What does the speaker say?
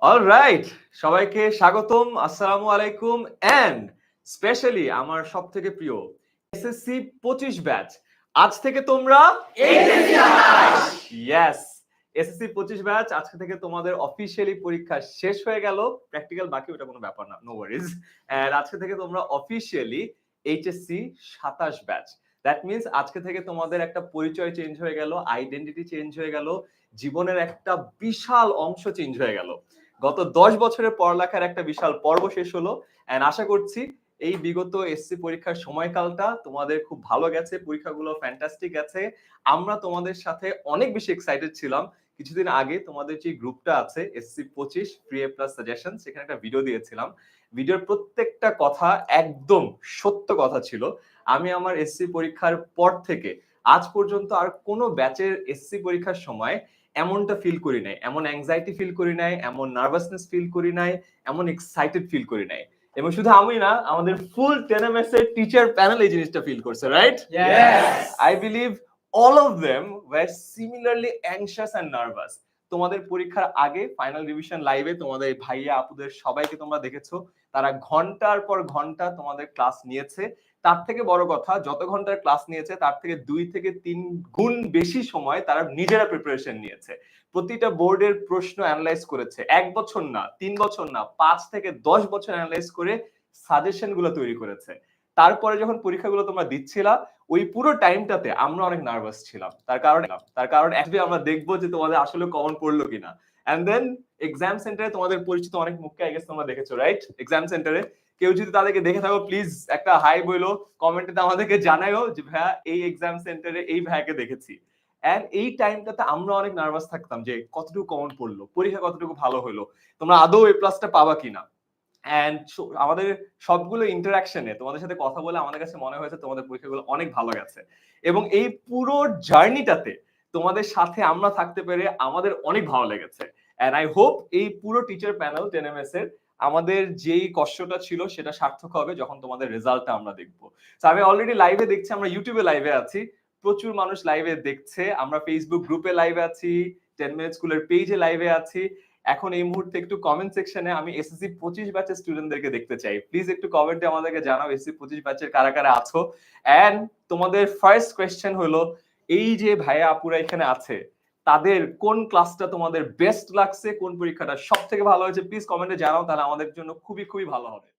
Alright, সবাইকে স্বাগতম, আসসালামু আলাইকুম এন্ড স্পেশালি আমার সবথেকে প্রিয় এসএসসি 25 ব্যাচ। আজ থেকে তোমরা এইচএসসি 28। ইয়েস, এসএসসি 25 ব্যাচ আজকে থেকে তোমাদের অফিশিয়ালি পরীক্ষা শেষ হয়ে গেল। প্র্যাকটিক্যাল বাকি, ওটা কোনো ব্যাপার না, নো ওয়ারিজ। এন্ড আজকে থেকে তোমরা officially HSC 27 batch. That means আজকে থেকে তোমাদের একটা পরিচয় চেঞ্জ হয়ে গেল, আইডেন্টিটি চেঞ্জ হয়ে গেল, জীবনের একটা বিশাল অংশ চেঞ্জ হয়ে গেল। গত 10 বছরের পড়ালেখার একটা বিশাল পর্ব শেষ হলো এন্ড আশা করছি এই বিগত এসসি পরীক্ষার সময়কালটা তোমাদের খুব ভালো গেছে, পরীক্ষাগুলো ফ্যান্টাস্টিক গেছে। আমরা তোমাদের সাথে অনেক বেশি এক্সাইটেড ছিলাম। কিছুদিন আগে তোমাদের যে গ্রুপটা আছে এসসি 25 ফ্রি এ প্লাস সাজেশন, সেখানে একটা ভিডিও দিয়েছিলাম। ভিডিওর প্রত্যেকটা কথা একদম সত্য কথা ছিল। আমি আমার এসসি পরীক্ষার পর থেকে আজ পর্যন্ত আর কোনো ব্যাচের এসসি পরীক্ষার সময় এমনটা ফিল করি নাই, এমন অ্যাংজাইটি ফিল করি নাই, এমন নার্ভাসনেস ফিল করি নাই, এমন এক্সাইটেড ফিল করি নাই। এবং শুধু আমি না, আমাদের ফুল 10ms এর টিচার প্যানেল এই জিনিসটা ফিল করছে, right? I believe all of them were similarly anxious and nervous. তোমাদের পরীক্ষার আগে ফাইনাল রিভিশন লাইভে তোমাদের ভাইয়া আপুদের সবাইকে তোমরা দেখেছো, তারা ঘন্টার পর ঘন্টা তোমাদের ক্লাস নিয়েছে। তার থেকে বড় কথা, যত ঘন্টার ক্লাস নিয়েছে তার থেকে 2 থেকে 3 গুণ বেশি সময় তারা নিজেরা প্রিপারেশন নিয়েছে। প্রতিটা বোর্ডের প্রশ্ন অ্যানালাইজ করেছে, 1 বছর না, 3 বছর না, 5 থেকে 10 বছর অ্যানালাইজ করে সাজেশন গুলো তৈরি করেছে। তারপরে যখন পরীক্ষাগুলো তোমরা দিচ্ছিলা, ওই পুরো টাইমটাতে আমরা অনেক নার্ভাস ছিলাম। তার কারণ একদিন আমরা দেখবো যে তোমাদের আসলে কমন পড়লো কিনা। এন্ড দেন এক্সাম সেন্টারে তোমাদের পরিচিত অনেক মুখকে আই গেস তোমরা দেখেছো, রাইট? এক্সাম সেন্টারে কেউ যদি তাদেরকে দেখে থাকো, প্লিজ একটা হাই বইলো, কমেন্টে আমাদেরকে জানাইও যে ভাইয়া এই এক্সাম সেন্টারে এই ভাইয়াকে দেখেছি। এন্ড এই টাইমটাতে আমরা অনেক নার্ভাস থাকতাম যে কতটুকু কমন পড়লো, পরীক্ষা কতটুকু ভালো হলো, তোমরা আদৌ এই প্লাসটা পাবা কিনা। এন্ড আমাদের সবগুলো ইন্টারাকশনে তোমাদের সাথে কথা বলে আমাদের কাছে মনে হয়েছে তোমাদের পরীক্ষাগুলো অনেক ভালো গেছে। এবং এই পুরো জার্নিটাতে তোমাদের সাথে আমরা থাকতে পেরে আমাদের অনেক ভালো লেগেছে। এন্ড আই হোপ এই পুরো টিচার প্যানেল 10ms এর আমাদের যেই কষ্টটা ছিল সেটা সার্থক হবে যখন তোমাদের রেজাল্টটা আমরা দেখবো। তো আমি অলরেডি লাইভে দেখছি, আমরা ইউটিউবে লাইভে আছি, প্রচুর মানুষ লাইভে দেখছে, আমরা ফেসবুক গ্রুপে লাইভে আছি, 10 মিনিট স্কুলের পেজে লাইভে আছি। এখন এই মুহূর্তে একটু কমেন্ট সেকশনে আমি এসএসসি 25 ব্যাচের স্টুডেন্টদেরকে দেখতে চাই। প্লিজ একটু কমেন্টে আমাদেরকে জানাও এসএসসি 25 ব্যাচের কারা কারা আছো। এন্ড তোমাদের ফার্স্ট কোয়েশ্চেন হলো, এই যে ভাইয়া আপুরা এখানে আছে, তাদের কোন ক্লাসটা তোমাদের বেস্ট লাগছে, কোন পরীক্ষাটা সবথেকে ভালো হয়েছে, প্লিজ কমেন্টে জানাও, তাহলে আমাদের জন্য খুবই খুবই ভালো হবে।